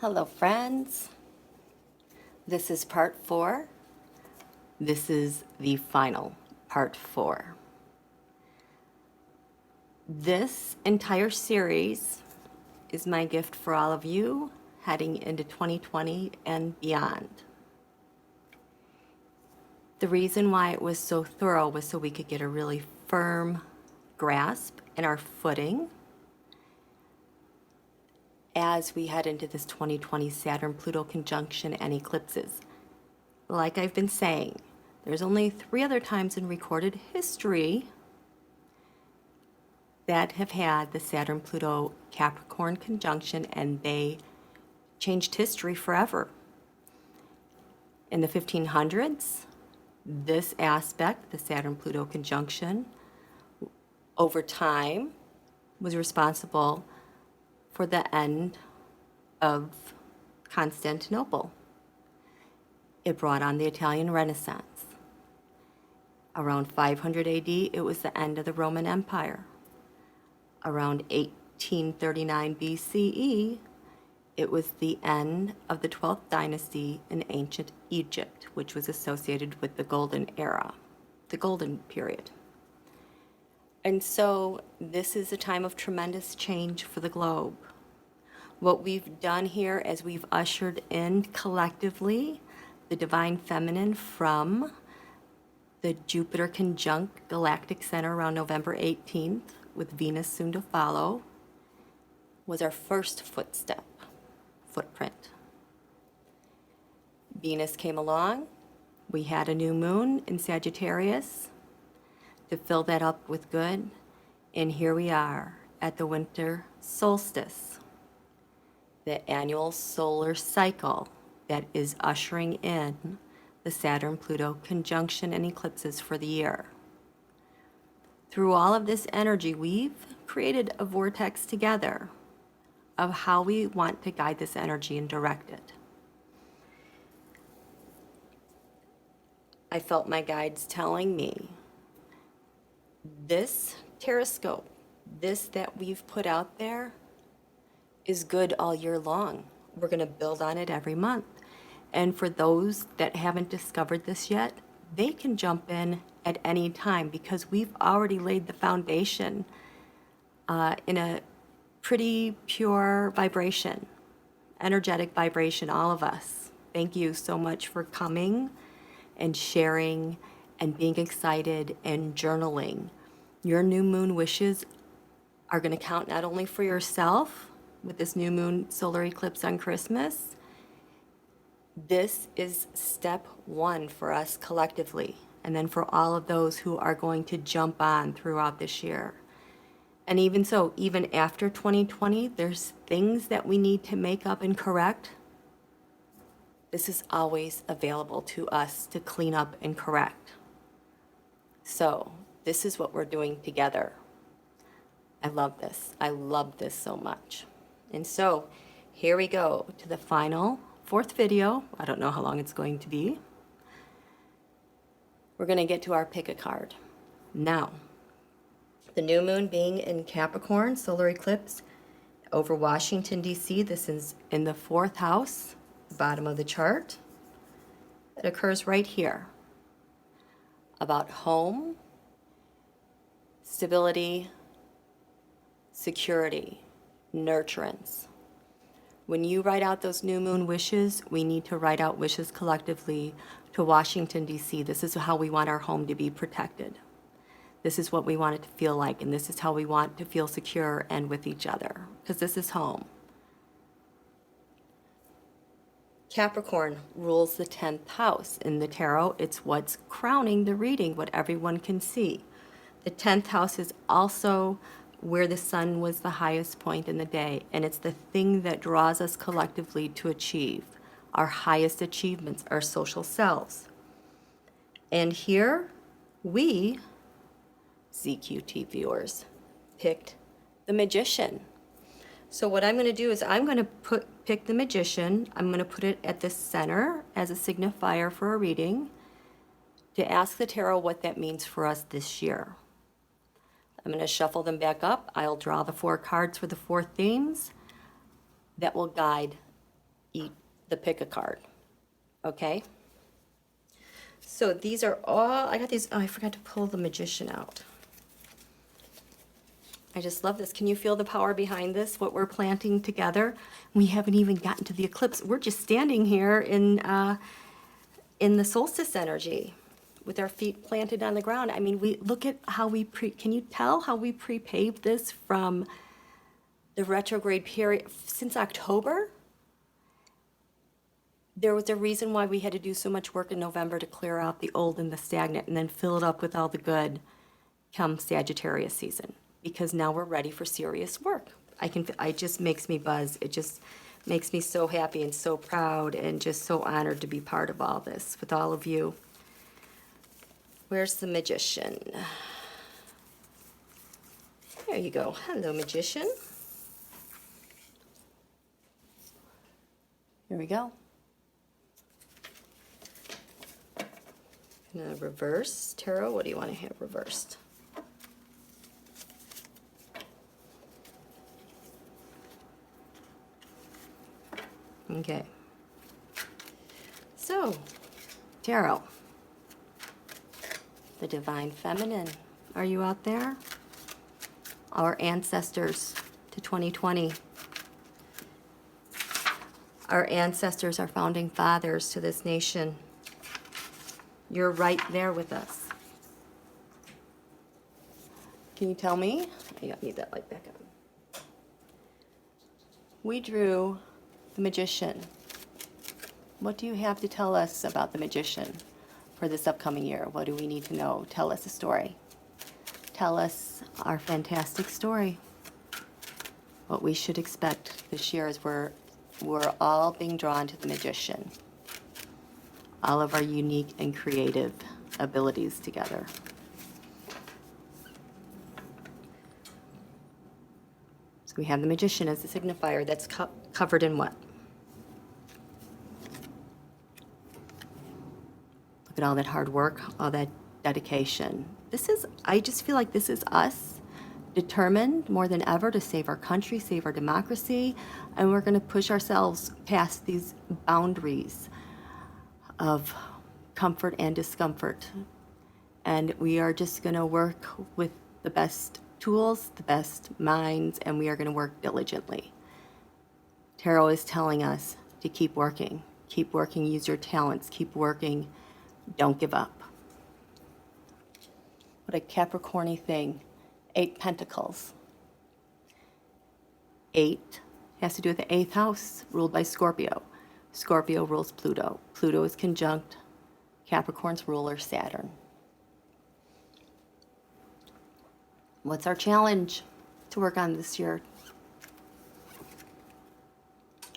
Hello, friends. This is part 4. This is the final part 4. This entire series is my gift for all of you heading into 2020 and beyond. The reason why it was so thorough was so we could get a really firm grasp in our footing as we head into this 2020 Saturn-Pluto conjunction and eclipses. Like I've been saying, there's only 3 other times in recorded history that have had the Saturn-Pluto Capricorn conjunction, and they changed history forever. In the 1500s, this aspect, the Saturn-Pluto conjunction, over time was responsible for the end of Constantinople. It brought on the Italian Renaissance. Around 500 AD, it was the end of the Roman Empire. Around 1839 BCE, it was the end of the 12th dynasty in ancient Egypt, which was associated with the Golden Era, the Golden Period. And so this is a time of tremendous change for the globe. What we've done here is we've ushered in collectively the Divine Feminine from the Jupiter conjunct galactic center around November 18th, with Venus soon to follow, was our first footprint. Venus came along. We had a new moon in Sagittarius to fill that up with good. And here we are at the winter solstice, the annual solar cycle that is ushering in the Saturn-Pluto conjunction and eclipses for the year. Through all of this energy, we've created a vortex together of how we want to guide this energy and direct it. I felt my guides telling me, this Terrascope, this that we've put out there, is good all year long. We're going to build on it every month. And for those that haven't discovered this yet, they can jump in at any time because we've already laid the foundation in a pretty pure vibration, energetic vibration, all of us. Thank you so much for coming and sharing and being excited and journaling. Your new moon wishes are going to count not only for yourself with this new moon solar eclipse on Christmas. This is step 1 for us collectively, and then for all of those who are going to jump on throughout this year. And even so, even after 2020, there's things that we need to make up and correct. This is always available to us to clean up and correct. So this is what we're doing together. I love this. I love this so much. And so here we go to the final 4th video. I don't know how long it's going to be. We're going to get to our pick a card. Now, the new moon being in Capricorn, solar eclipse over Washington, D.C. This is in the 4th house, the bottom of the chart. It occurs right here. About home, stability, security, nurturance. When you write out those new moon wishes, we need to write out wishes collectively to Washington, D.C. This is how we want our home to be protected. This is what we want it to feel like, and this is how we want to feel secure and with each other, because this is home. Capricorn rules the 10th house. In the tarot, it's what's crowning the reading, what everyone can see. The 10th house is also where the sun was the highest point in the day, and it's the thing that draws us collectively to achieve our highest achievements, our social selves. And here we, ZQT viewers, picked the Magician. So what I'm going to do is I'm going to pick the Magician. I'm going to put it at the center as a signifier for a reading to ask the tarot what that means for us this year. I'm going to shuffle them back up. I'll draw the 4 cards for the 4 themes that will guide eat the pick a card, okay? So these are all, I got these, oh, I forgot to pull the Magician out. I just love this. Can you feel the power behind this, what we're planting together? We haven't even gotten to the eclipse. We're just standing here in the solstice energy with our feet planted on the ground. I mean, we look at how we can you tell how we pre-paved this from the retrograde period since October? There was a reason why we had to do so much work in November to clear out the old and the stagnant and then fill it up with all the good come Sagittarius season, because now we're ready for serious work. It just makes me buzz. It just makes me so happy and so proud and just so honored to be part of all this with all of you. Where's the Magician? There you go. Hello, Magician. Here we go. Reverse. Tarot, what do you want to have reversed? Okay. So, Tarot, the Divine Feminine, are you out there? Our ancestors to 2020. Our ancestors, our founding fathers to this nation. You're right there with us. Can you tell me? I need that light back on. We drew the Magician. What do you have to tell us about the Magician for this upcoming year? What do we need to know? Tell us a story. Tell us our fantastic story. What we should expect this year is we're all being drawn to the Magician. All of our unique and creative abilities together. So we have the Magician as the signifier that's covered in what? Look at all that hard work, all that dedication. I just feel like this is us, determined more than ever to save our country, save our democracy, and we're gonna push ourselves past these boundaries of comfort and discomfort. And we are just gonna work with the best tools, the best minds, and we are gonna work diligently. Tarot is telling us to keep working, use your talents, keep working, don't give up. What a Capricorny thing, 8 Pentacles. 8 has to do with the 8th house, ruled by Scorpio. Scorpio rules Pluto. Pluto is conjunct Capricorn's ruler, Saturn. What's our challenge to work on this year?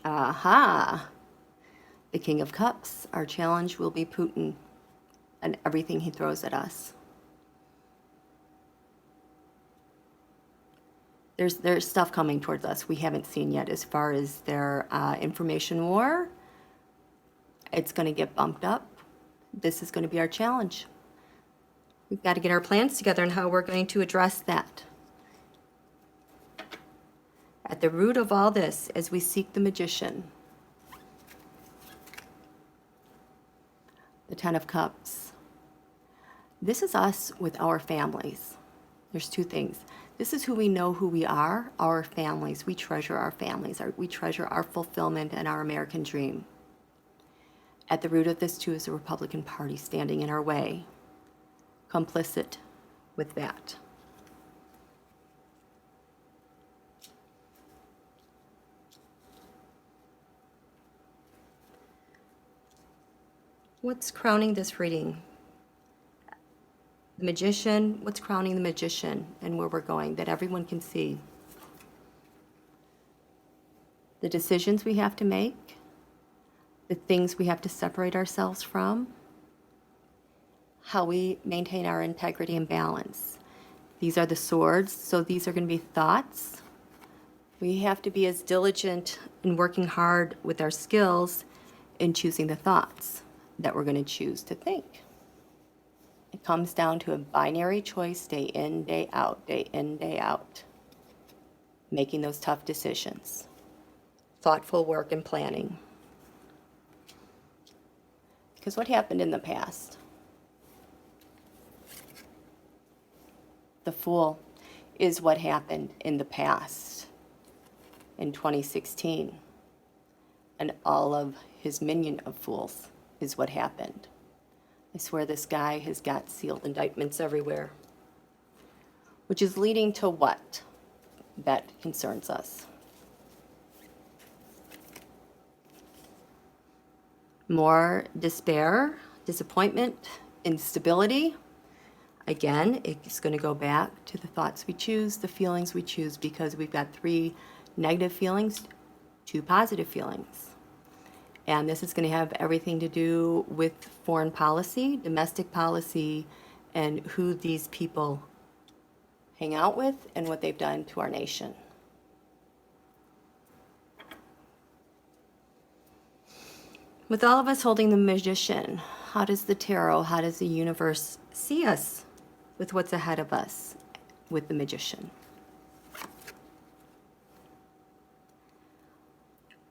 Aha! The King of Cups. Our challenge will be Putin and everything he throws at us. There's stuff coming towards us we haven't seen yet as far as their information war. It's going to get bumped up. This is going to be our challenge. We've got to get our plans together on how we're going to address that. At the root of all this, as we seek the Magician, the 10 of Cups. This is us with our families. There's 2 things. This is who we know who we are, our families. We treasure our families. We treasure our fulfillment and our American dream. At the root of this, too, is the Republican Party standing in our way, complicit with that. What's crowning this reading? The Magician, what's crowning the Magician and where we're going, that everyone can see? The decisions we have to make, the things we have to separate ourselves from, how we maintain our integrity and balance. These are the swords, so these are going to be thoughts. We have to be as diligent in working hard with our skills in choosing the thoughts that we're going to choose to think. It comes down to a binary choice, day in, day out, day in, day out. Making those tough decisions. Thoughtful work and planning. Because what happened in the past? The Fool is what happened in the past in 2016. And all of his minion of fools is what happened. I swear this guy has got sealed indictments everywhere. Which is leading to what? That concerns us. More despair, disappointment, instability. Again, it's going to go back to the thoughts we choose, the feelings we choose, because we've got 3 negative feelings, 2 positive feelings. And this is going to have everything to do with foreign policy, domestic policy, and who these people hang out with and what they've done to our nation. With all of us holding the Magician, how does the tarot, how does the universe see us with what's ahead of us with the Magician?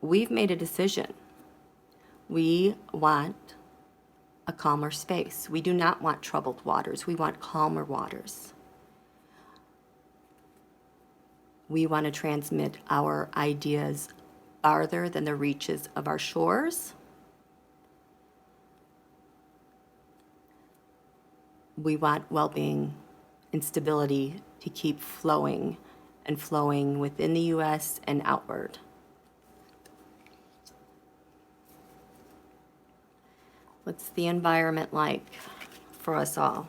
We've made a decision. We want a calmer space. We do not want troubled waters. We want calmer waters. We want to transmit our ideas farther than the reaches of our shores. We want well-being and stability to keep flowing and flowing within the U.S. and outward. What's the environment like for us all?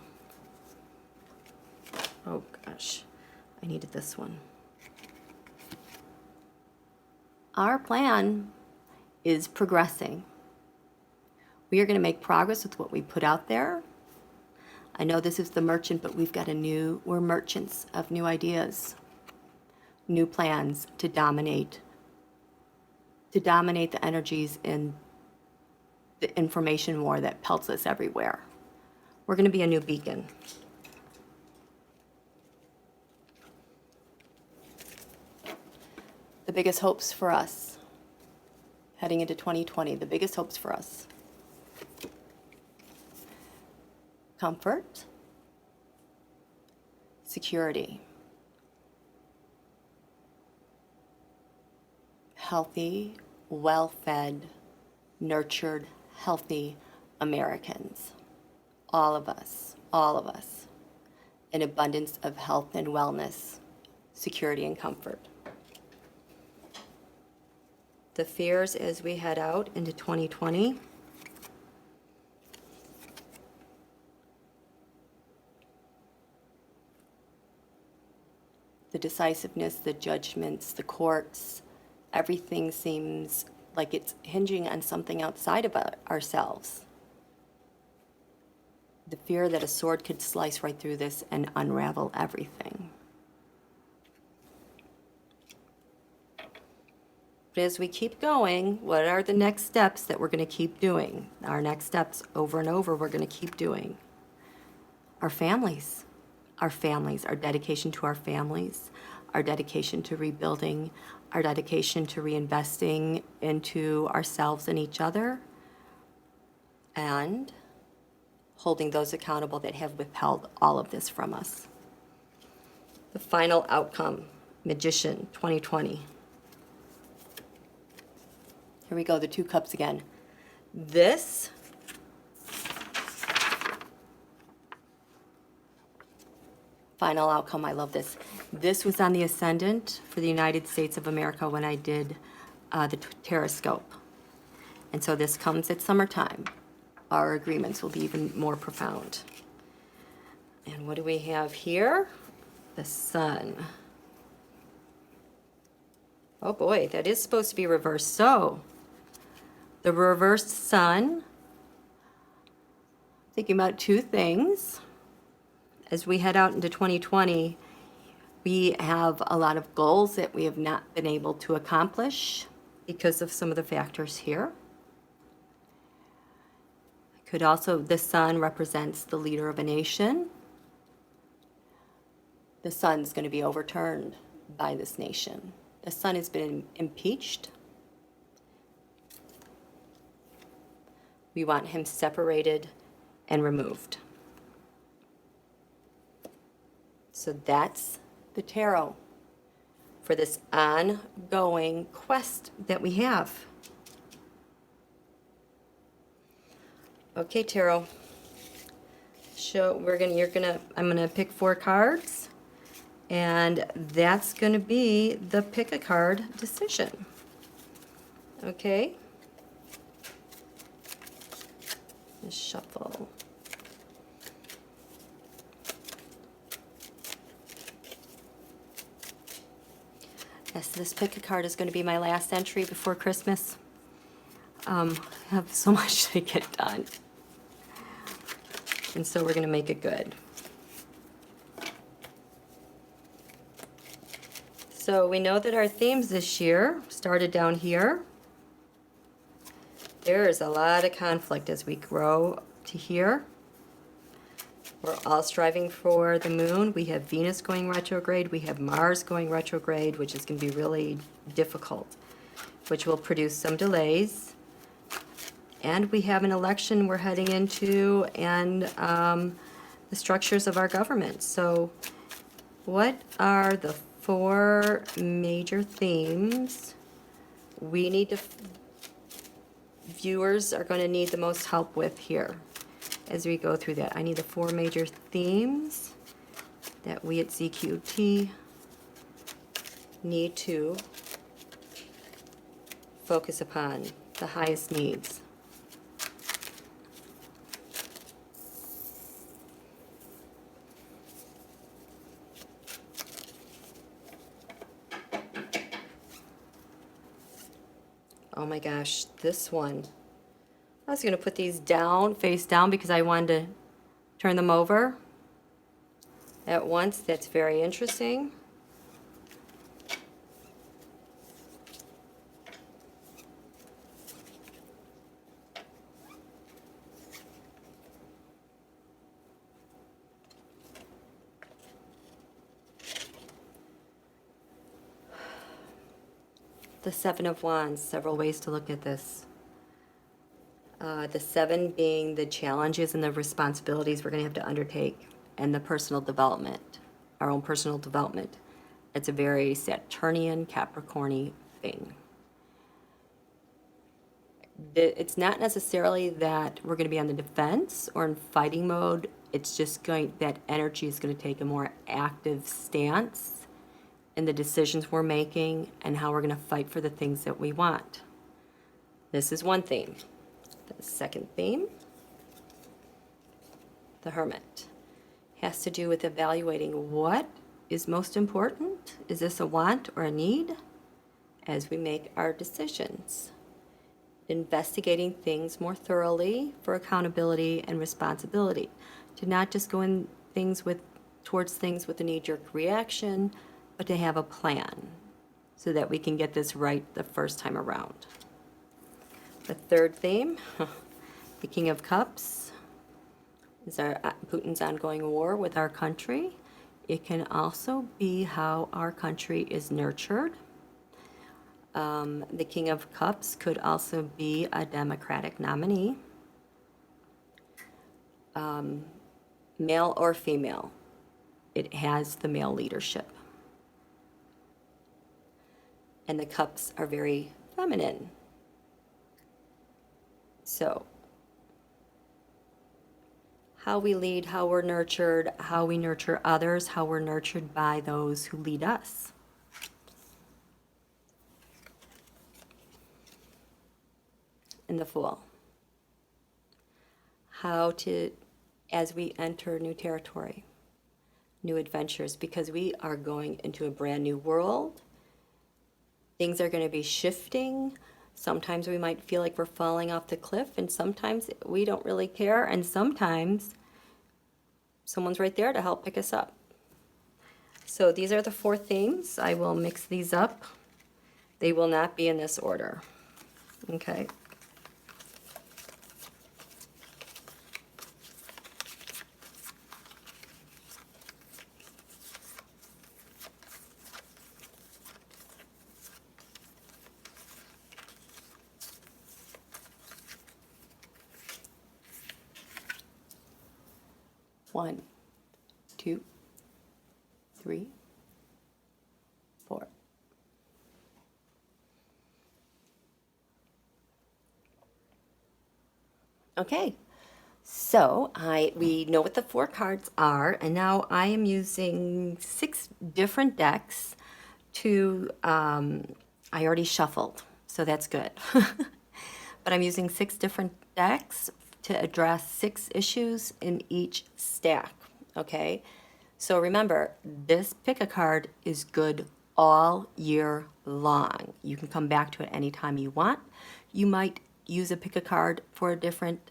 Oh gosh, I needed this one. Our plan is progressing. We are going to make progress with what we put out there. I know this is the merchant, but we're merchants of new ideas, new plans to dominate the energies in the information war that pelts us everywhere. We're going to be a new beacon. The biggest hopes for us heading into 2020, the biggest hopes for us. Comfort, security, healthy, well-fed, nurtured, healthy Americans. All of us, an abundance of health and wellness, security and comfort. The fears as we head out into 2020. The decisiveness, the judgments, the courts, everything seems like it's hinging on something outside of ourselves. The fear that a sword could slice right through this and unravel everything. But as we keep going, what are the next steps that we're going to keep doing? Our next steps over and over, we're going to keep doing. Our families, our dedication to our families, our dedication to rebuilding, our dedication to reinvesting into ourselves and each other, and holding those accountable that have withheld all of this from us. The final outcome, Magician 2020. Here we go, the 2 cups again. This final outcome, I love this. This was on the ascendant for the United States of America when I did the Terrascope. And so this comes at summertime. Our agreements will be even more profound. And what do we have here? The sun. Oh boy, that is supposed to be reversed. So, the reversed sun, thinking about 2 things. As we head out into 2020, we have a lot of goals that we have not been able to accomplish because of some of the factors here. Could also, the sun represents the leader of a nation. The sun's going to be overturned by this nation. The sun has been impeached. We want him separated and removed. So that's the tarot for this ongoing quest that we have. Okay, tarot. I'm gonna pick 4 cards, and that's gonna be the pick a card decision. Okay? Let's shuffle. Yes, this pick a card is going to be my last entry before Christmas. I have so much to get done. And so we're going to make it good. So we know that our themes this year started down here. There is a lot of conflict as we grow to here. We're all striving for the moon. We have Venus going retrograde. We have Mars going retrograde, which is going to be really difficult, which will produce some delays. And we have an election we're heading into, and the structures of our government. So what are the 4 major themes we need to, viewers are going to need the most help with here as we go through that? I need the 4 major themes that we at ZQT need to focus upon, the highest needs. Oh my gosh, this one. I was going to put these down, face down, because I wanted to turn them over at once. That's very interesting. The 7 of Wands, several ways to look at this. The 7 being the challenges and the responsibilities we're going to have to undertake, and the personal development, our own personal development. It's a very Saturnian, Capricorny thing. It's not necessarily that we're going to be on the defense or in fighting mode. It's just that energy is going to take a more active stance in the decisions we're making and how we're going to fight for the things that we want. This is one theme. The second theme, the Hermit, has to do with evaluating what is most important. Is this a want or a need? As we make our decisions. Investigating things more thoroughly for accountability and responsibility. To not just go in towards things with a knee-jerk reaction, but to have a plan so that we can get this right the first time around. The third theme, the King of Cups, is Putin's ongoing war with our country. It can also be how our country is nurtured. The King of Cups could also be a Democratic nominee, male or female. It has the male leadership. And the cups are very feminine. So, how we lead, how we're nurtured, how we nurture others, how we're nurtured by those who lead us. And the Fool. How to, as we enter new territory, new adventures, because we are going into a brand new world. Things are going to be shifting. Sometimes we might feel like we're falling off the cliff, and sometimes we don't really care, and sometimes someone's right there to help pick us up. So these are the 4 themes. I will mix these up. They will not be in this order. Okay. 1, 2, 3, 4. Okay, so we know what the 4 cards are, and now I am using 6 different decks to, I already shuffled, so that's good. But I'm using 6 different decks to address 6 issues in each stack, okay? So remember, this pick a card is good all year long. You can come back to it anytime you want. You might use a pick a card for a different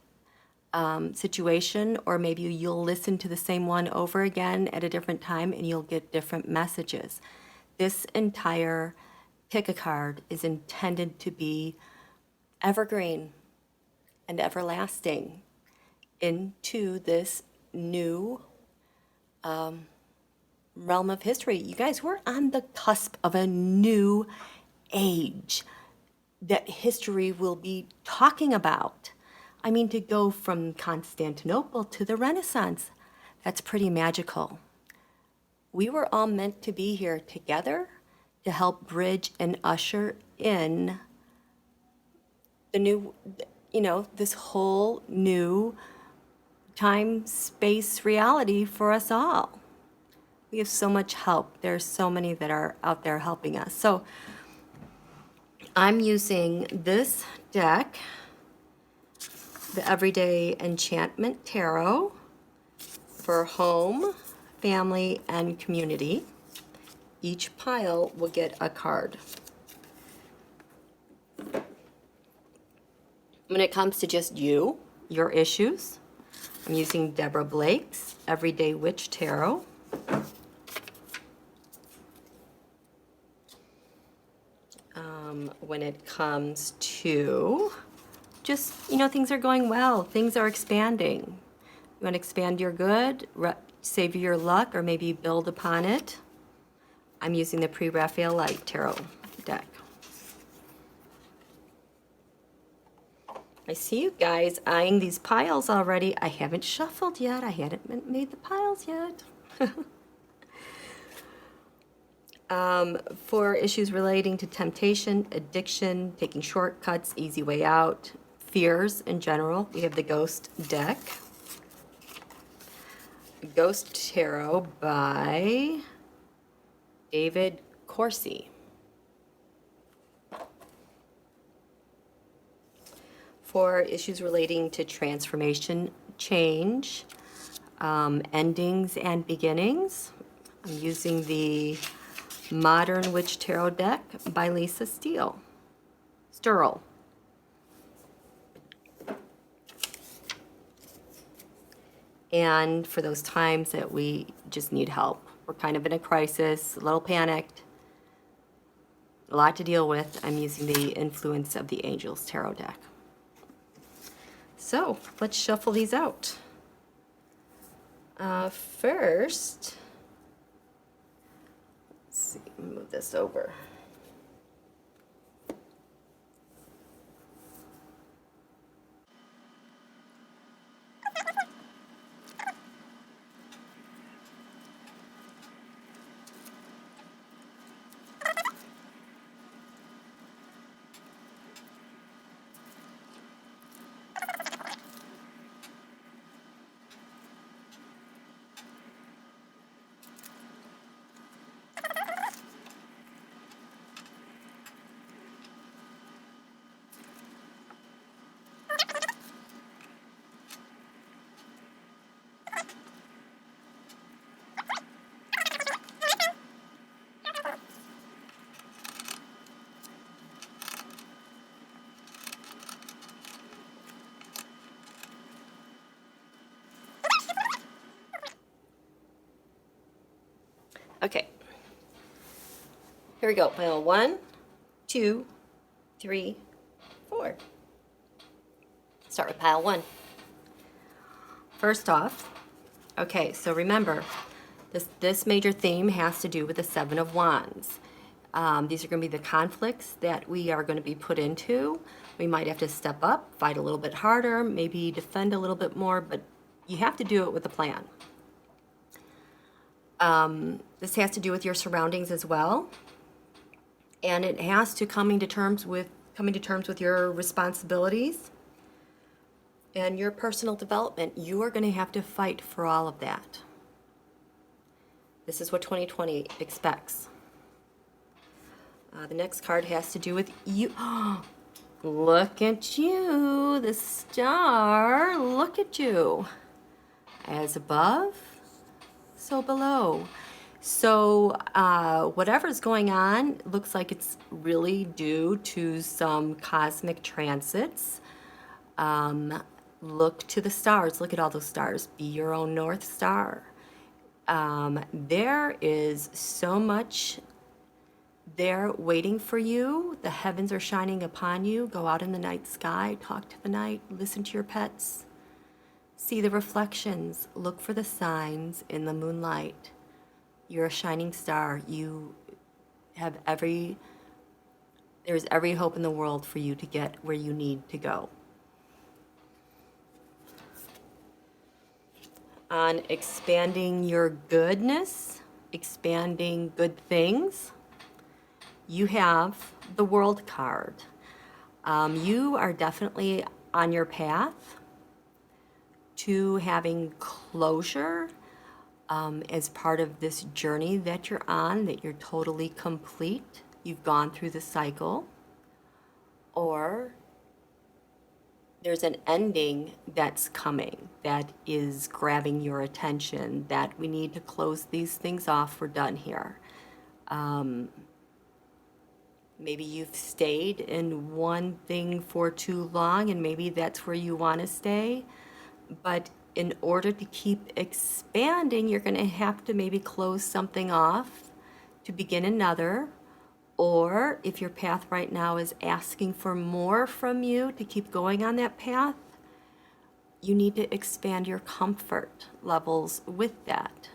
situation, or maybe you'll listen to the same one over again at a different time and you'll get different messages. This entire pick a card is intended to be evergreen and everlasting into this new realm of history. You guys, we're on the cusp of a new age that history will be talking about. I mean, to go from Constantinople to the Renaissance, that's pretty magical. We were all meant to be here together to help bridge and usher in the new, this whole new time, space reality for us all. We have so much help. There's so many that are out there helping us. So I'm using this deck, the Everyday Enchantment Tarot, for home, family, and community. Each pile will get a card. When it comes to just you, your issues, I'm using Deborah Blake's Everyday Witch Tarot. When it comes to just, things are going well, things are expanding. You want to expand your good, save your luck, or maybe build upon it. I'm using the Pre-Raphaelite Tarot deck. I see you guys eyeing these piles already. I haven't shuffled yet. I hadn't made the piles yet. For issues relating to temptation, addiction, taking shortcuts, easy way out, fears in general, we have the Ghost deck. Ghost Tarot by David Corsi. For issues relating to transformation, change, endings and beginnings, I'm using the Modern Witch Tarot deck by Lisa Sturl. And for those times that we just need help, we're kind of in a crisis, a little panicked, a lot to deal with, I'm using the Influence of the Angels Tarot deck. So let's shuffle these out. First, let's see, move this over. Okay, here we go. Pile 1, 2, 3, 4. Start with pile 1. First off, okay, so remember, this major theme has to do with the Seven of Wands. These are going to be the conflicts that we are going to be put into. We might have to step up, fight a little bit harder, maybe defend a little bit more, but you have to do it with a plan, This has to do with your surroundings as well. And it has to coming to terms with your responsibilities and your personal development. You are going to have to fight for all of that. This is what 2020 expects. The next card has to do with you. Look at you, the star. Look at you. As above, so below. So whatever's going on looks like it's really due to some cosmic transits. Look to the stars. Look at all those stars. Be your own North Star. There is so much there waiting for you. The heavens are shining upon you. Go out in the night sky, talk to the night, listen to your pets, see the reflections, look for the signs in the moonlight. You're a shining star. You have there's every hope in the world for you to get where you need to go. On expanding your goodness, expanding good things, you have the World card. You are definitely on your path to having closure as part of this journey that you're on, that you're totally complete. You've gone through the cycle, or there's an ending that's coming that is grabbing your attention, that we need to close these things off. We're done here. Maybe you've stayed in one thing for too long, and maybe that's where you want to stay. But in order to keep expanding, you're going to have to maybe close something off to begin another. Or if your path right now is asking for more from you to keep going on that path, you need to expand your comfort levels with that.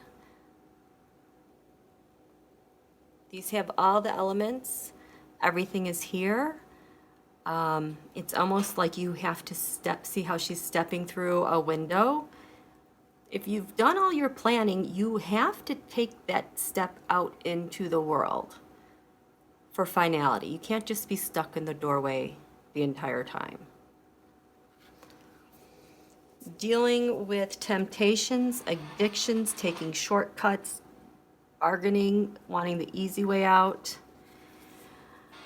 These have all the elements. Everything is here. It's almost like you have to see how she's stepping through a window. If you've done all your planning, you have to take that step out into the world for finality. You can't just be stuck in the doorway the entire time. Dealing with temptations, addictions, taking shortcuts, bargaining, wanting the easy way out.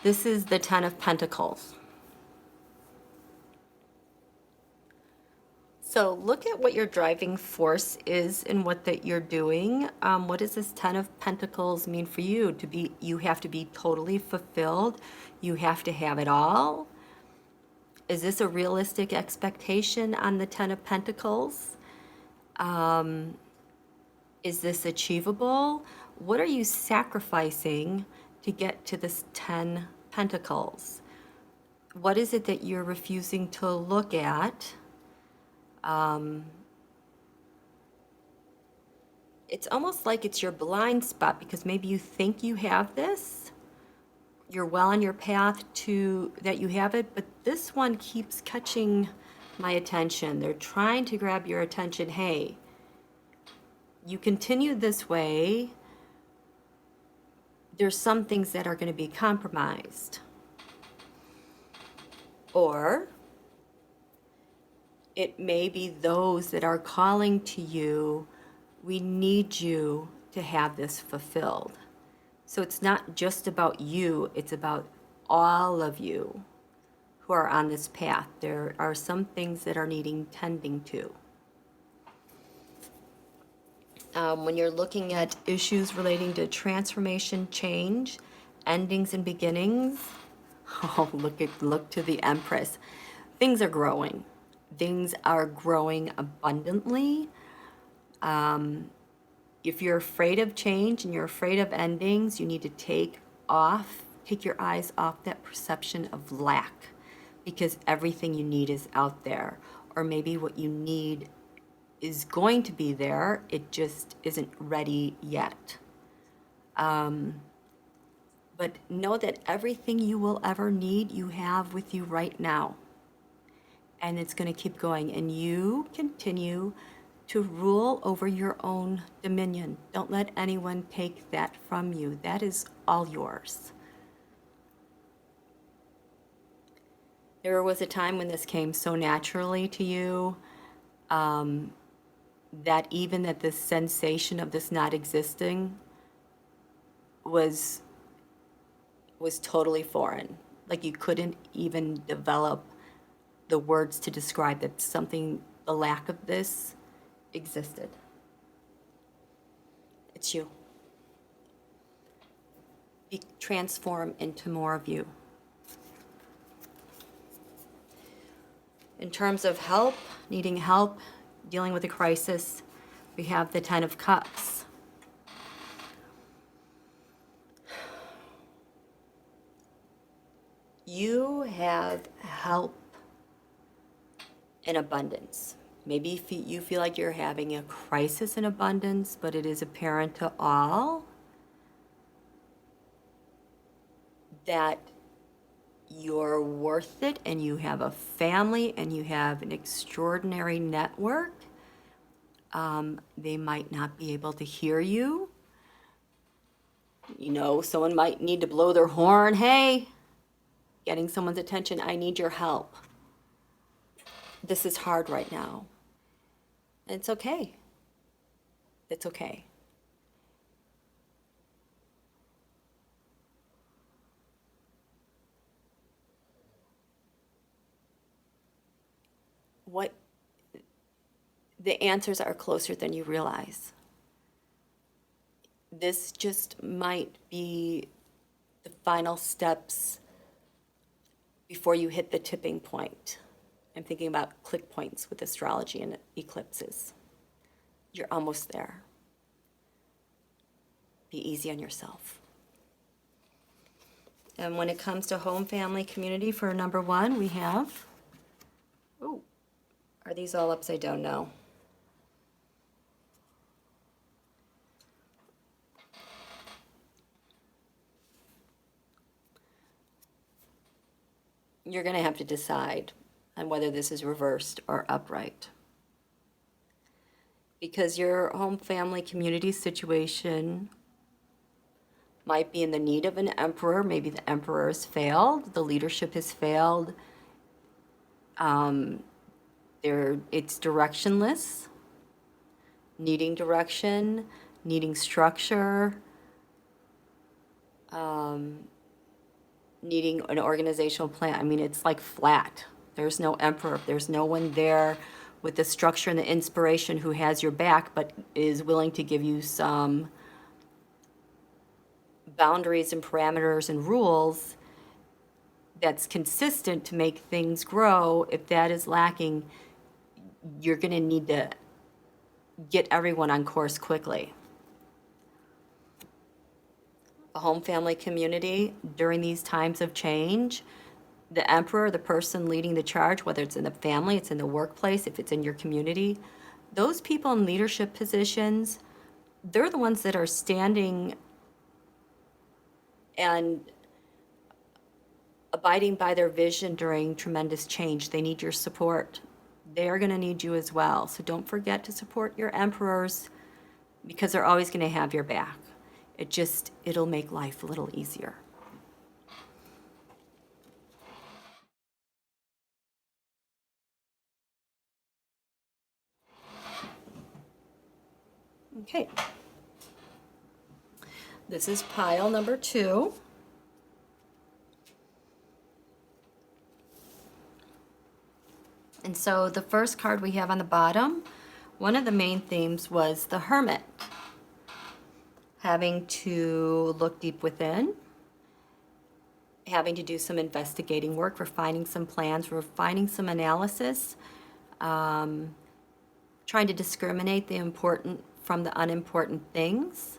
This is the Ten of Pentacles. So look at what your driving force is and what that you're doing. What does this Ten of Pentacles mean for you? You have to be totally fulfilled. You have to have it all. Is this a realistic expectation on the Ten of Pentacles? Is this achievable? What are you sacrificing to get to this 10 Pentacles? What is it that you're refusing to look at? It's almost like it's your blind spot, because maybe you think you have this. You're well on your path to that you have it, but this one keeps catching my attention. They're trying to grab your attention. Hey, you continue this way, there's some things that are going to be compromised. Or it may be those that are calling to you, we need you to have this fulfilled. So it's not just about you, it's about all of you who are on this path. There are some things that are needing tending to. When you're looking at issues relating to transformation, change, endings and beginnings, look to the Empress. Things are growing. Things are growing abundantly. If you're afraid of change and you're afraid of endings, you need to take your eyes off that perception of lack, because everything you need is out there. Or maybe what you need is going to be there, it just isn't ready yet. But know that everything you will ever need, you have with you right now. And it's going to keep going. And you continue to rule over your own dominion. Don't let anyone take that from you. That is all yours. There was a time when this came so naturally to you, that even that the sensation of this not existing was totally foreign. Like you couldn't even develop the words to describe that something, the lack of this existed. It's you. Transform into more of you. In terms of help, needing help, dealing with a crisis, we have the Ten of Cups. You have help in abundance. Maybe you feel like you're having a crisis in abundance, but it is apparent to all that you're worth it and you have a family and you have an extraordinary network. They might not be able to hear you. You know, someone might need to blow their horn. Hey, getting someone's attention. I need your help. This is hard right now. It's okay. It's okay. What the answers are closer than you realize. This just might be the final steps before you hit the tipping point. I'm thinking about click points with astrology and eclipses. You're almost there. Be easy on yourself. And when it comes to home, family, community, for number one, we have, oh, are these all upside down? No. You're going to have to decide on whether this is reversed or upright. Because your home, family, community situation might be in the need of an emperor. Maybe the emperor has failed, the leadership has failed. It's directionless, needing direction, needing structure, needing an organizational plan. I mean, it's like flat. There's no emperor. There's no one there with the structure and the inspiration who has your back, but is willing to give you some boundaries and parameters and rules that's consistent to make things grow. If that is lacking, you're going to need to get everyone on course quickly. A home, family, community, during these times of change, the emperor, the person leading the charge, whether it's in the family, it's in the workplace, if it's in your community, those people in leadership positions, they're the ones that are standing and abiding by their vision during tremendous change. They need your support. They're going to need you as well. So don't forget to support your emperors, because they're always going to have your back. It'll make life a little easier. Okay. This is pile number 2. And so the first card we have on the bottom, one of the main themes was the Hermit. Having to look deep within, having to do some investigating work, refining some plans, refining some analysis, trying to discriminate the important from the unimportant things.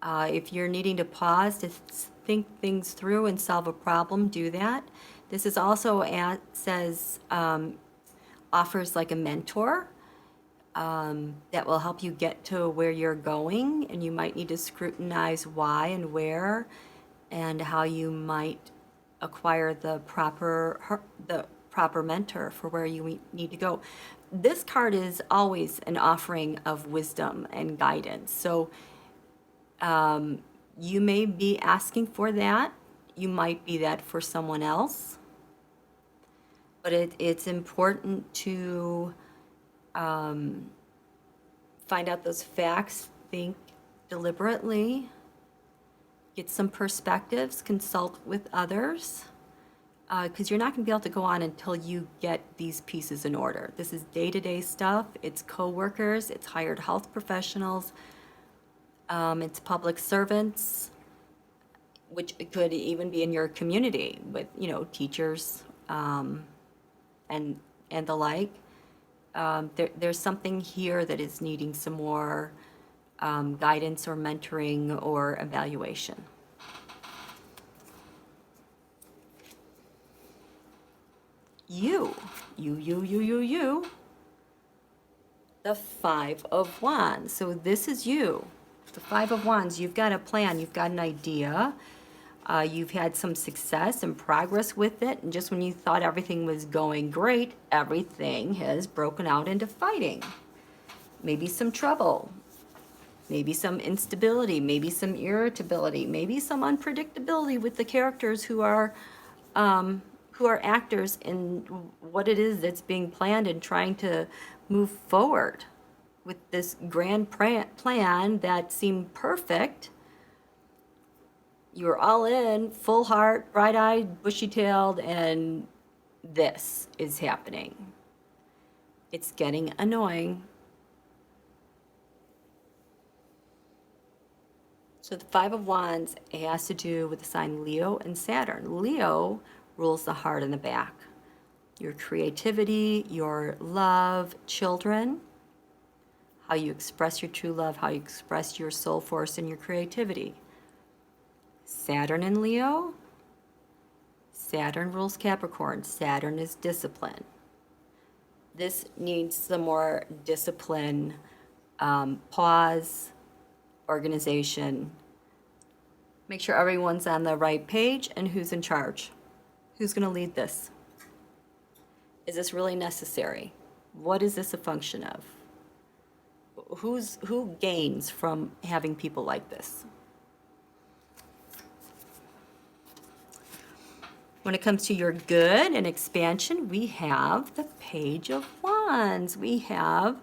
If you're needing to pause to think things through and solve a problem, do that. This is also offers like a mentor that will help you get to where you're going, and you might need to scrutinize why and where and how you might acquire the proper mentor for where you need to go. This card is always an offering of wisdom and guidance. So you may be asking for that. You might be that for someone else. But it's important to find out those facts, think deliberately, get some perspectives, consult with others, because you're not going to be able to go on until you get these pieces in order. This is day-to-day stuff. It's coworkers, it's hired health professionals, it's public servants, which could even be in your community with, teachers and the like. There's something here that is needing some more guidance or mentoring or evaluation. You. The Five of Wands. So this is you. The Five of Wands. You've got a plan. You've got an idea. You've had some success and progress with it. And just when you thought everything was going great, everything has broken out into fighting. Maybe some trouble. Maybe some instability. Maybe some irritability. Maybe some unpredictability with the characters who are actors in what it is that's being planned and trying to move forward with this grand plan that seemed perfect. You were all in, full heart, bright-eyed, bushy-tailed, and this is happening. It's getting annoying. So the Five of Wands has to do with the sign Leo and Saturn. Leo rules the heart and the back. Your creativity, your love, children, how you express your true love, how you express your soul force and your creativity. Saturn in Leo. Saturn rules Capricorn. Saturn is discipline. This needs some more discipline, pause, organization. Make sure everyone's on the right page and who's in charge. Who's going to lead this? Is this really necessary? What is this a function of? Who gains from having people like this? When it comes to your good and expansion, we have the Page of Wands. We have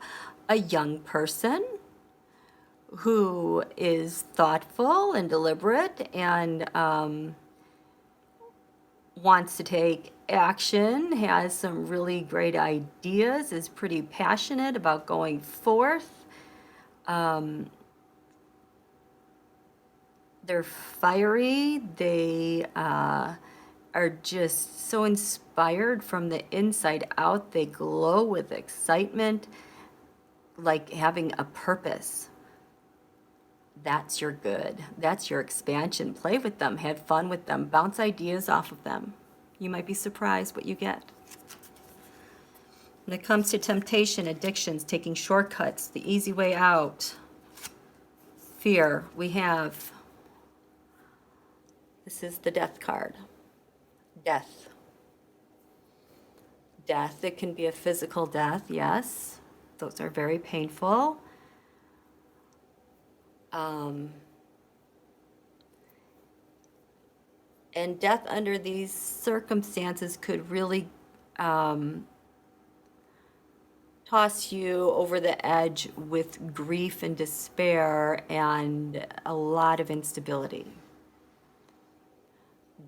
a young person who is thoughtful and deliberate and wants to take action, has some really great ideas, is pretty passionate about going forth. They're fiery. They are just so inspired from the inside out. They glow with excitement, like having a purpose. That's your good. That's your expansion. Play with them. Have fun with them. Bounce ideas off of them. You might be surprised what you get. When it comes to temptation, addictions, taking shortcuts, the easy way out, fear, we have, this is the Death card. Death. Death, it can be a physical death, yes. Those are very painful. And death under these circumstances could really toss you over the edge with grief and despair and a lot of instability.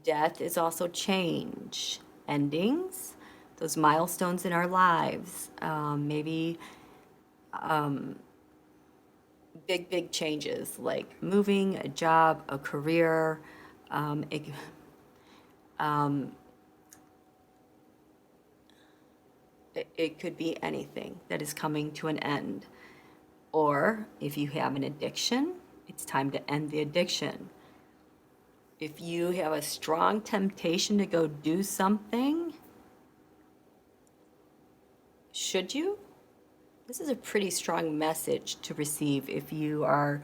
Death is also change, endings, those milestones in our lives, maybe big changes like moving, a job, a career. It could be anything that is coming to an end. Or if you have an addiction, it's time to end the addiction. If you have a strong temptation to go do something, should you? This is a pretty strong message to receive if you are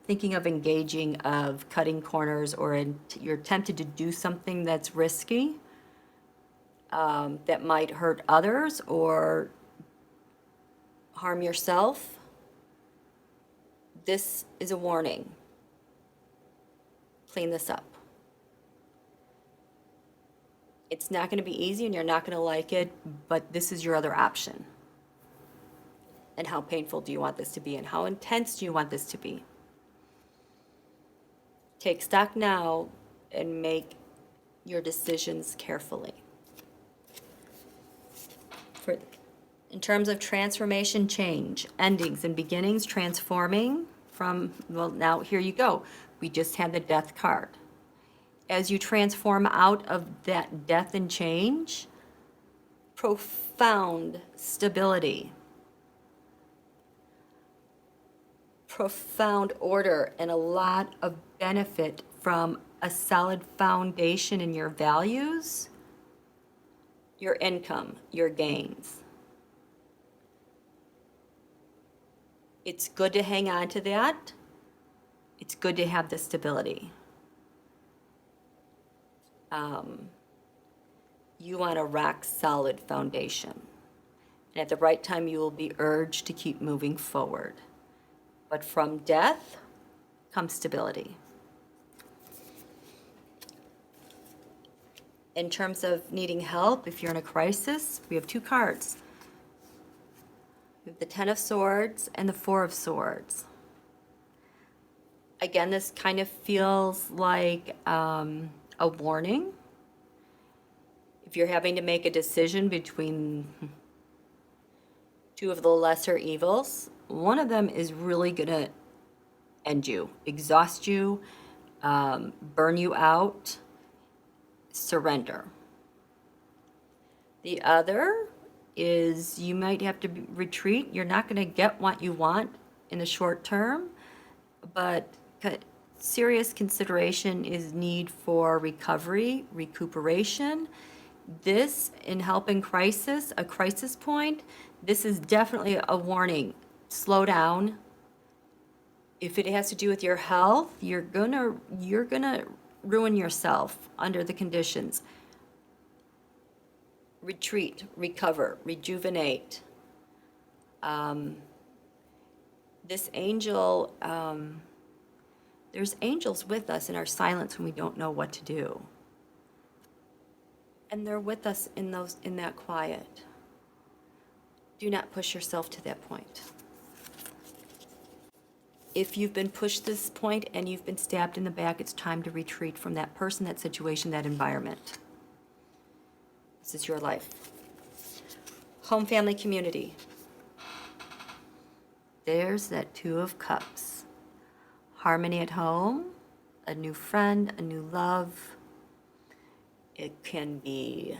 thinking of engaging, of cutting corners, or you're tempted to do something that's risky. that might hurt others or harm yourself, this is a warning. Clean this up. It's not going to be easy and you're not going to like it, but this is your other option. And how painful do you want this to be? And how intense do you want this to be? Take stock now and make your decisions carefully. In terms of transformation, change, endings and beginnings, transforming from, well, now here you go. We just had the death card. As you transform out of that death and change, profound stability, profound order, and a lot of benefit from a solid foundation in your values, your income, your gains. It's good to hang on to that. It's good to have the stability. You want a rock solid foundation. And at the right time, you will be urged to keep moving forward. But from death comes stability. In terms of needing help, if you're in a crisis, we have two cards. We have the Ten of Swords and the Four of Swords. Again, this kind of feels like a warning. If you're having to make a decision between two of the lesser evils, one of them is really going to end you, exhaust you, burn you out, surrender. The other is you might have to retreat. You're not going to get what you want in the short term, but serious consideration is need for recovery, recuperation. This, in helping crisis, a crisis point, this is definitely a warning. Slow down. If it has to do with your health, you're gonna ruin yourself under the conditions. Retreat, recover, rejuvenate. This angel, there's angels with us in our silence when we don't know what to do. And they're with us in that quiet. Do not push yourself to that point. If you've been pushed to this point and you've been stabbed in the back, it's time to retreat from that person, that situation, that environment. This is your life. Home, family, community. There's that Two of Cups. Harmony at home, a new friend, a new love. It can be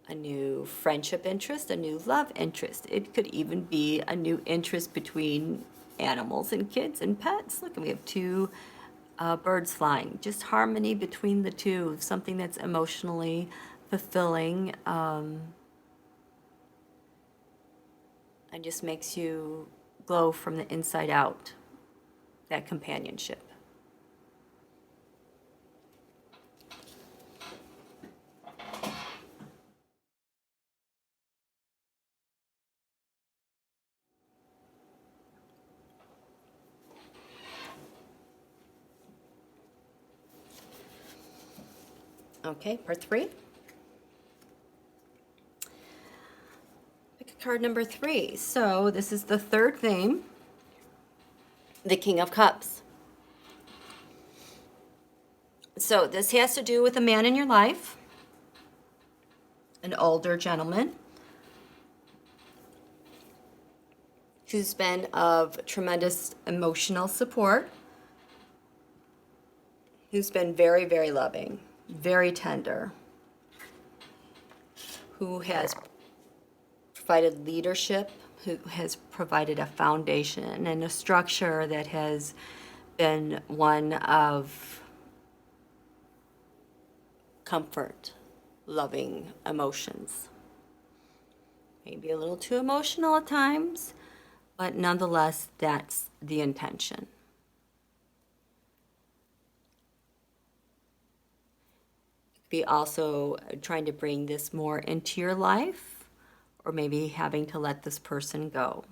a new friendship interest, a new love interest. It could even be a new interest between animals and kids and pets. Look, we have two birds flying. Just harmony between the two, something that's emotionally fulfilling and just makes you glow from the inside out, that companionship. Okay, part 3. Pick a card number 3. So this is the third theme, the King of Cups. So this has to do with a man in your life, an older gentleman who's been of tremendous emotional support, who's been very, very loving, very tender, who has provided leadership, who has provided a foundation and a structure that has been one of comfort, loving emotions. Maybe a little too emotional at times, but nonetheless, that's the intention. be also trying to bring this more into your life, or maybe having to let this person go.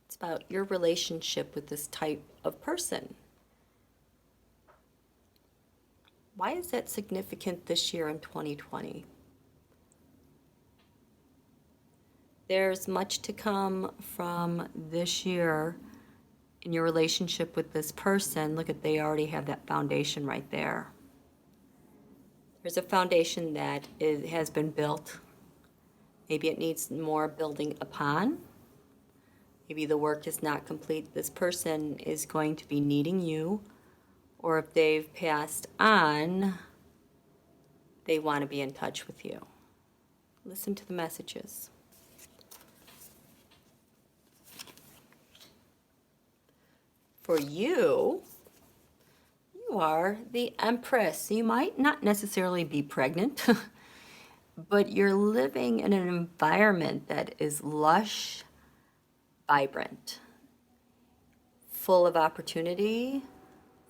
It's about your relationship with this type of person. Why is that significant this year in 2020? There's much to come from this year in your relationship with this person. Look at, they already have that foundation right there. There's a foundation that has been built. Maybe it needs more building upon. Maybe the work is not complete. This person is going to be needing you, or if they've passed on, they want to be in touch with you. Listen to the messages. For you, you are the Empress. You might not necessarily be pregnant, but you're living in an environment that is lush, vibrant, full of opportunity,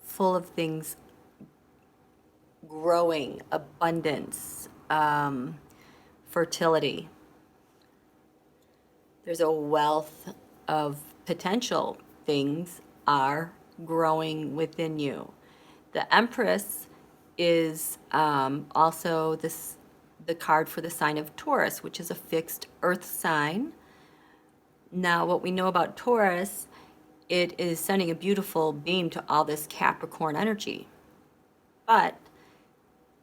full of things growing, abundance, fertility. There's a wealth of potential. Things are growing within you. The Empress is also the card for the sign of Taurus, which is a fixed earth sign. Now, what we know about Taurus, it is sending a beautiful beam to all this Capricorn energy. But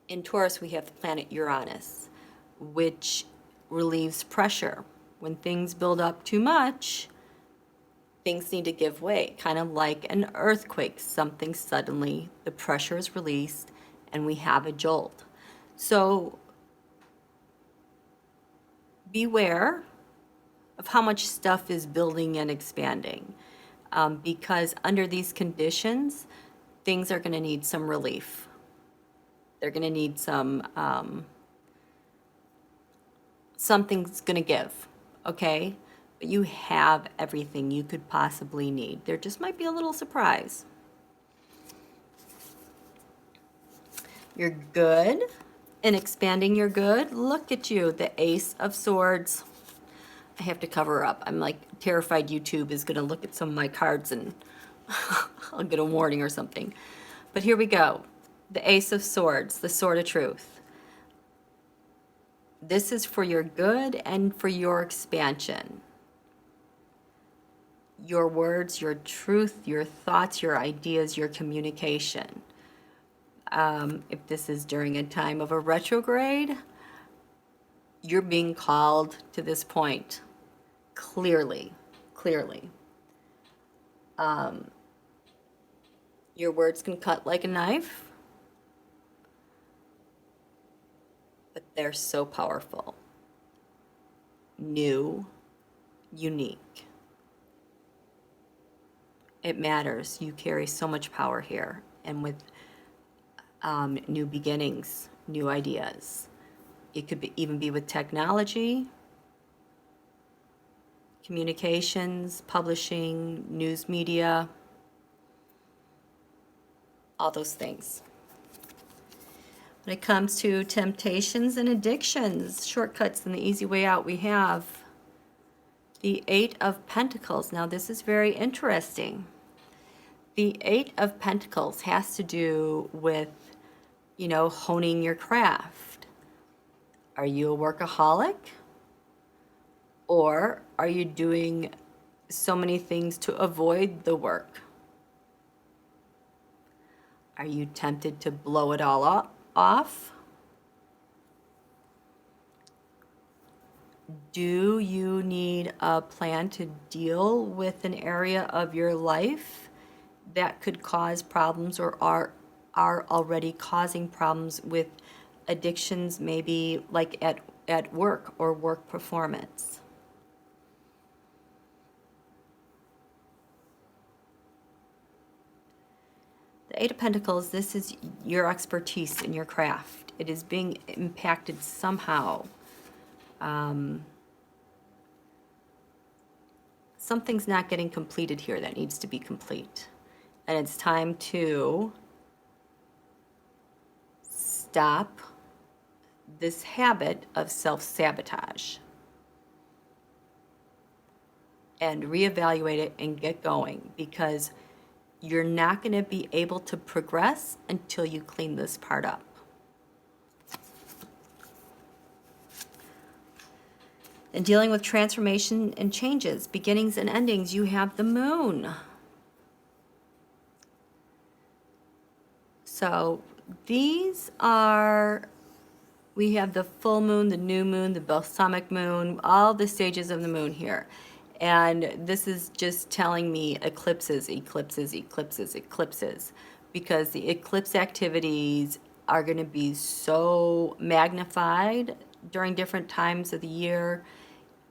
in Taurus, we have the planet Uranus, which relieves pressure. When things build up too much, things need to give way, kind of like an earthquake. Something suddenly, the pressure is released, and we have a jolt. So beware of how much stuff is building and expanding, because under these conditions, things are going to need some relief. They're going to need something's going to give, okay? But you have everything you could possibly need. There just might be a little surprise. You're good in expanding your good. Look at you, the Ace of Swords. I have to cover up. I'm like terrified YouTube is going to look at some of my cards and I'll get a warning or something. But here we go. The Ace of Swords, the Sword of Truth. This is for your good and for your expansion. Your words, your truth, your thoughts, your ideas, your communication. If this is during a time of a retrograde, you're being called to this point clearly. Your words can cut like a knife, but they're so powerful. New, unique. It matters. You carry so much power here. And with new beginnings, new ideas. It could even be with technology, communications, publishing, news media, all those things. When it comes to temptations and addictions, shortcuts and the easy way out, we have the Eight of Pentacles. Now, this is very interesting. The Eight of Pentacles has to do with, honing your craft. Are you a workaholic? Or are you doing so many things to avoid the work? Are you tempted to blow it all off? Do you need a plan to deal with an area of your life that could cause problems or are already causing problems with addictions, maybe like at work or work performance? The Eight of Pentacles, this is your expertise in your craft. It is being impacted somehow. Something's not getting completed here that needs to be complete. And it's time to stop this habit of self-sabotage and reevaluate it and get going, because you're not going to be able to progress until you clean this part up. And dealing with transformation and changes, beginnings and endings, you have the moon. So these are, we have the full moon, the new moon, the balsamic moon, all the stages of the moon here. And this is just telling me eclipses, eclipses, eclipses, eclipses, because the eclipse activities are going to be so magnified during different times of the year,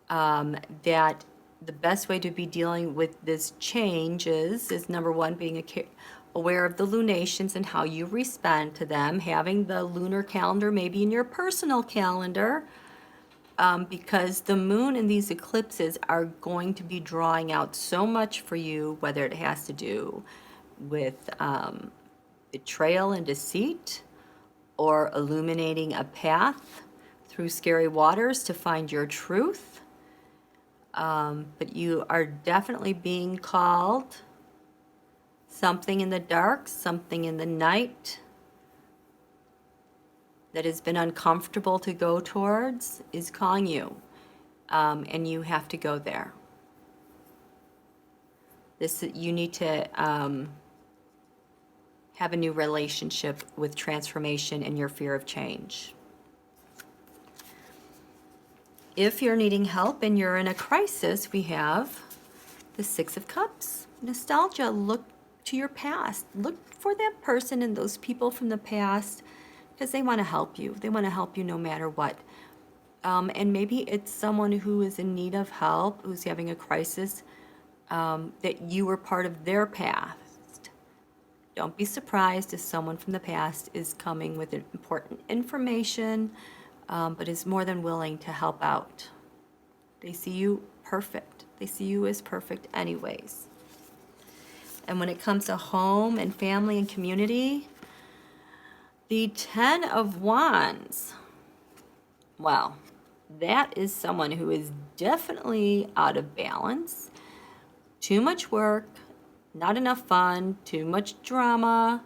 that the best way to be dealing with this change is number one, being aware of the lunations and how you respond to them, having the lunar calendar maybe in your personal calendar, because the moon and these eclipses are going to be drawing out so much for you, whether it has to do with betrayal and deceit, or illuminating a path through scary waters to find your truth. But you are definitely being called. Something in the dark, something in the night that has been uncomfortable to go towards is calling you, and you have to go there. You need to have a new relationship with transformation and your fear of change. If you're needing help and you're in a crisis, we have the Six of Cups. Nostalgia, look to your past. Look for that person and those people from the past, because they want to help you. They want to help you no matter what. And maybe it's someone who is in need of help, who's having a crisis, that you were part of their past. Don't be surprised if someone from the past is coming with important information, but is more than willing to help out. They see you perfect. They see you as perfect anyways. And when it comes to home and family and community, the Ten of Wands. Well, that is someone who is definitely out of balance. Too much work, not enough fun, too much drama,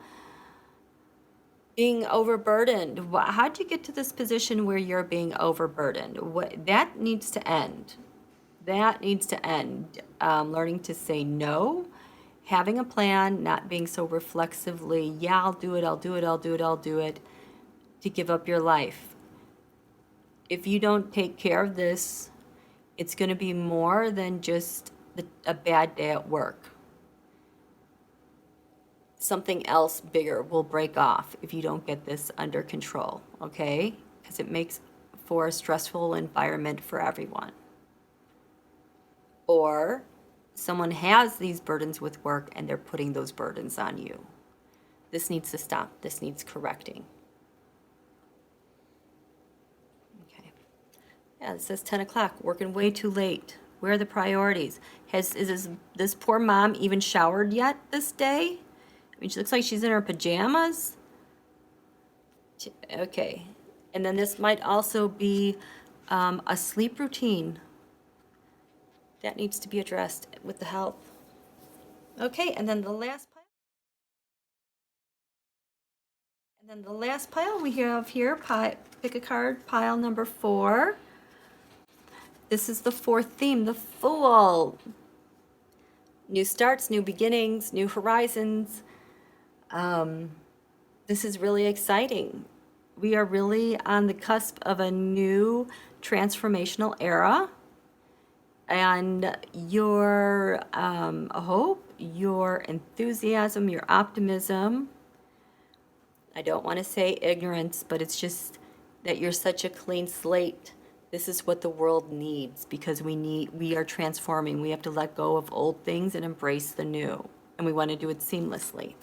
being overburdened. How'd you get to this position where you're being overburdened? That needs to end. That needs to end. Learning to say no, having a plan, not being so reflexively, yeah, I'll do it, I'll do it, I'll do it, I'll do it, to give up your life. If you don't take care of this, it's going to be more than just a bad day at work. Something else bigger will break off if you don't get this under control, okay? Because it makes for a stressful environment for everyone. Or someone has these burdens with work and they're putting those burdens on you. This needs to stop. This needs correcting. Okay. Yeah, it says 10 o'clock, working way too late. Where are the priorities? Is this poor mom even showered yet this day? I mean, she looks like she's in her pajamas. Okay. And then this might also be a sleep routine that needs to be addressed with the help. Okay, and then the last pile. We have here, pick a card, pile number 4. This is the 4th theme, the Fool. New starts, new beginnings, new horizons. This is really exciting. We are really on the cusp of a new transformational era. And your hope, your enthusiasm, your optimism, I don't want to say ignorance, but it's just that you're such a clean slate. This is what the world needs, because we are transforming. We have to let go of old things and embrace the new. And we want to do it seamlessly.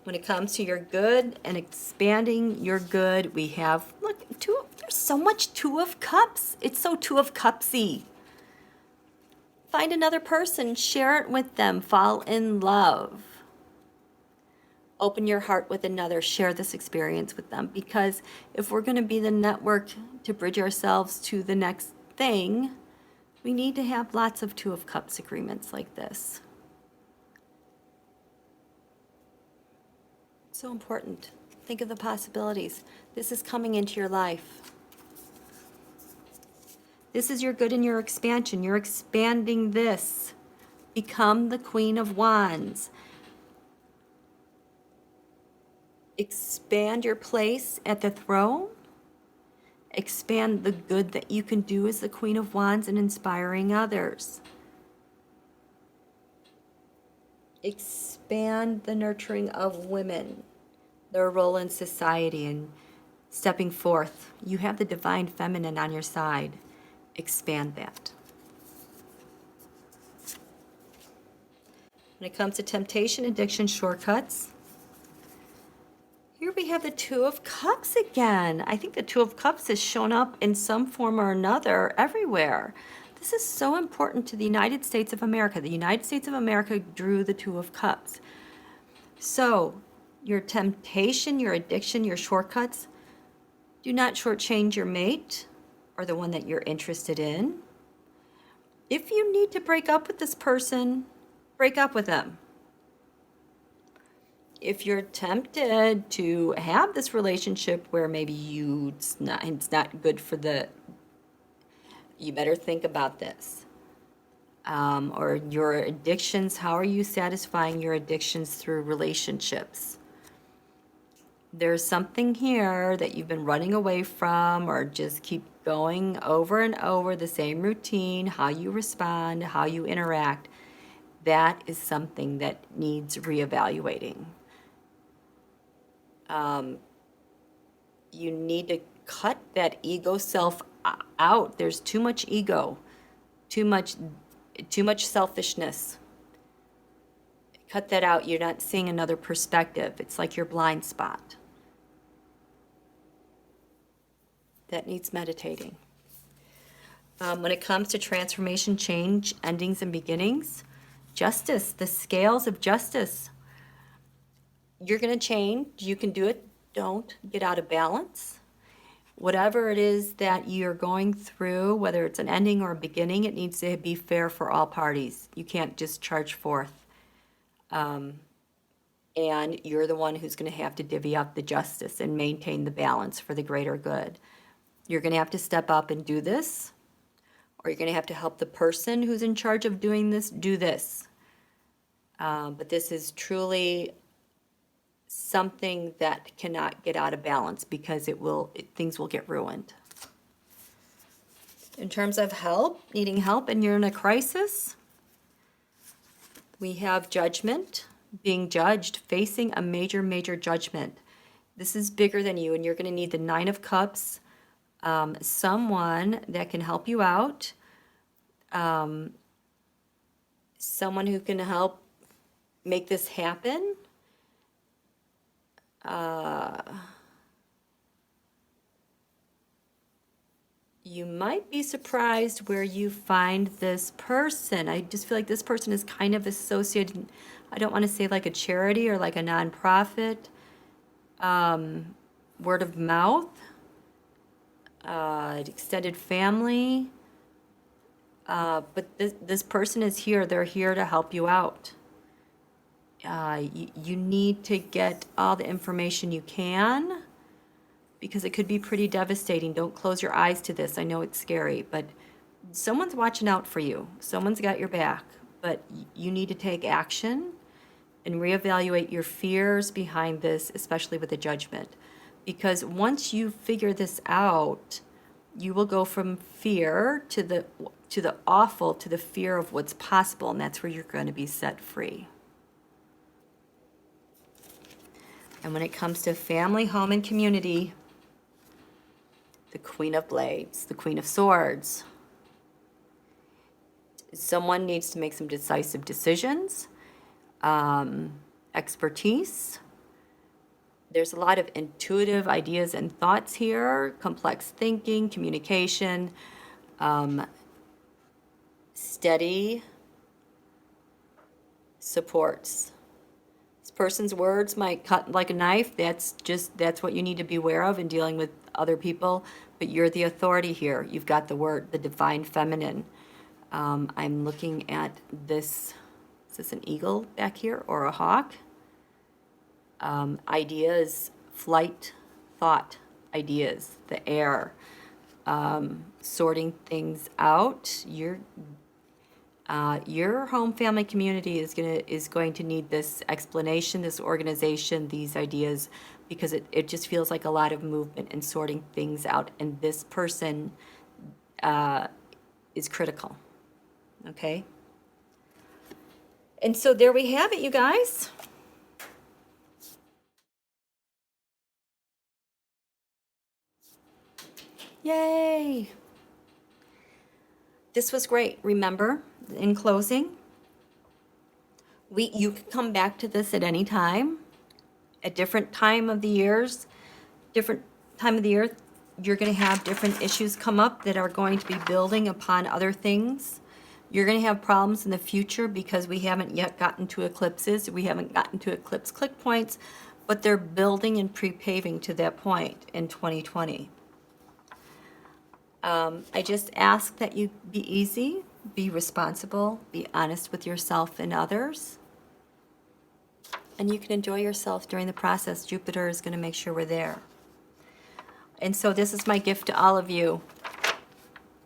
When it comes to your good and expanding your good, we have, look, there's so much Two of Cups. It's so Two of Cupsy. Find another person, share it with them, fall in love. Open your heart with another, share this experience with them, because if we're going to be the network to bridge ourselves to the next thing, we need to have lots of Two of Cups agreements like this. So important. Think of the possibilities. This is coming into your life. This is your good and your expansion. You're expanding this. Become the Queen of Wands. Expand your place at the throne. Expand the good that you can do as the Queen of Wands and inspiring others. Expand the nurturing of women, their role in society and stepping forth. You have the divine feminine on your side. Expand that. When it comes to temptation, addiction, shortcuts, here we have the Two of Cups again. I think the Two of Cups has shown up in some form or another everywhere. This is so important to the United States of America. The United States of America drew the Two of Cups. So, your temptation, your addiction, your shortcuts, do not shortchange your mate or the one that you're interested in. If you need to break up with this person, break up with them. If you're tempted to have this relationship where maybe it's not good for you better think about this. Or your addictions, how are you satisfying your addictions through relationships? There's something here that you've been running away from, or just keep going over and over the same routine, how you respond, how you interact. That is something that needs reevaluating. You need to cut that ego self out. There's too much ego, too much selfishness. Cut that out. You're not seeing another perspective. It's like your blind spot. That needs meditating. When it comes to transformation, change, endings, and beginnings, justice, the scales of justice. You're going to change. You can do it. Don't get out of balance. Whatever it is that you're going through, whether it's an ending or a beginning, it needs to be fair for all parties. You can't just charge forth. And you're the one who's going to have to divvy up the justice and maintain the balance for the greater good. You're going to have to step up and do this, or you're going to have to help the person who's in charge of doing this do this. But this is truly something that cannot get out of balance, because things will get ruined. In terms of needing help, and you're in a crisis, we have judgment, being judged, facing a major, major judgment. This is bigger than you, and you're going to need the Nine of Cups, someone that can help you out, someone who can help make this happen. You might be surprised where you find this person. I just feel like this person is kind of associated, I don't want to say like a charity or like a nonprofit, word of mouth, extended family. But this person is here. They're here to help you out. You need to get all the information you can, because it could be pretty devastating. Don't close your eyes to this. I know it's scary, but someone's watching out for you. Someone's got your back, but you need to take action and reevaluate your fears behind this, especially with the judgment. Because once you figure this out, you will go from fear to the awful, to the fear of what's possible, and that's where you're going to be set free. And when it comes to family, home, and community, the Queen of Blades, the Queen of Swords. Someone needs to make some decisive decisions, expertise. There's a lot of intuitive ideas and thoughts here, complex thinking, communication, steady supports. This person's words might cut like a knife. That's what you need to be aware of in dealing with other people. But you're the authority here. You've got the word, the divine feminine. I'm looking at this. Is this an eagle back here or a hawk? Ideas, flight, thought, ideas, the air, sorting things out. Your home family community is going to need this explanation, this organization, these ideas, because it just feels like a lot of movement and sorting things out. And this person is critical. Okay? And so there we have it, you guys. Yay! This was great. Remember, in closing, you can come back to this at any time, at different time of the years, different time of the year. You're going to have different issues come up that are going to be building upon other things. You're going to have problems in the future because we haven't yet gotten to eclipses. We haven't gotten to eclipse click points, but they're building and pre-paving to that point in 2020. I just ask that you be easy, be responsible, be honest with yourself and others, and you can enjoy yourself during the process. Jupiter is going to make sure we're there. And so this is my gift to all of you.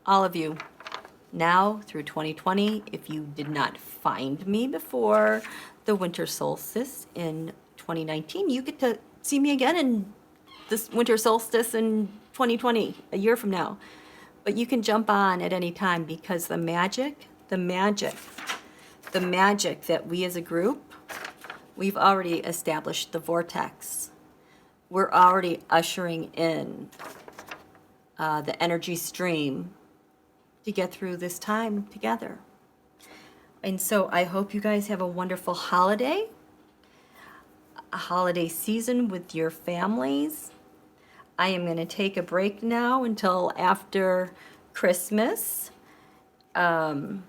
All of you. Now through 2020, if you did not find me before the winter solstice in 2019, you get to see me again in this winter solstice in 2020, a year from now. But you can jump on at any time because the magic that we as a group, we've already established the vortex. We're already ushering in the energy stream to get through this time together. And so I hope you guys have a wonderful holiday, a holiday season with your families. I am going to take a break now until after Christmas. And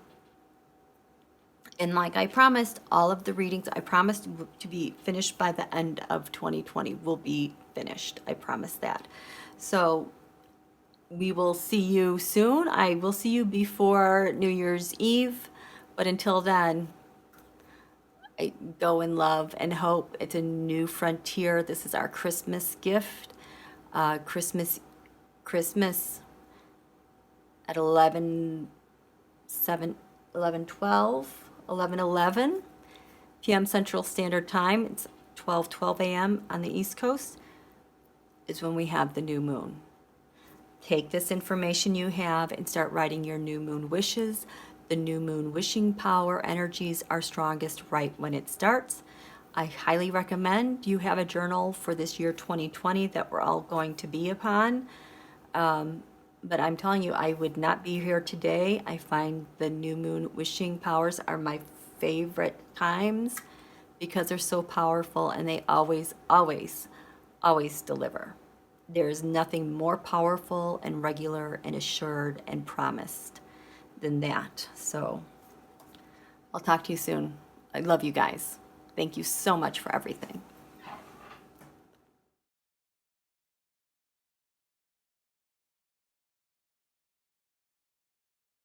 like I promised, all of the readings I promised to be finished by the end of 2020 will be finished. I promise that. So we will see you soon. I will see you before New Year's Eve. But until then, I go in love and hope. It's a new frontier. This is our Christmas gift. Christmas at 11 p.m. Central Standard Time. It's 12 a.m. on the East Coast is when we have the new moon. Take this information you have and start writing your new moon wishes. The new moon wishing power energies are strongest right when it starts. I highly recommend you have a journal for this year 2020 that we're all going to be upon. But I'm telling you, I would not be here today. I find the new moon wishing powers are my favorite times because they're so powerful and they always, always, always deliver. There is nothing more powerful and regular and assured and promised than that. So I'll talk to you soon. I love you guys. Thank you so much for everything.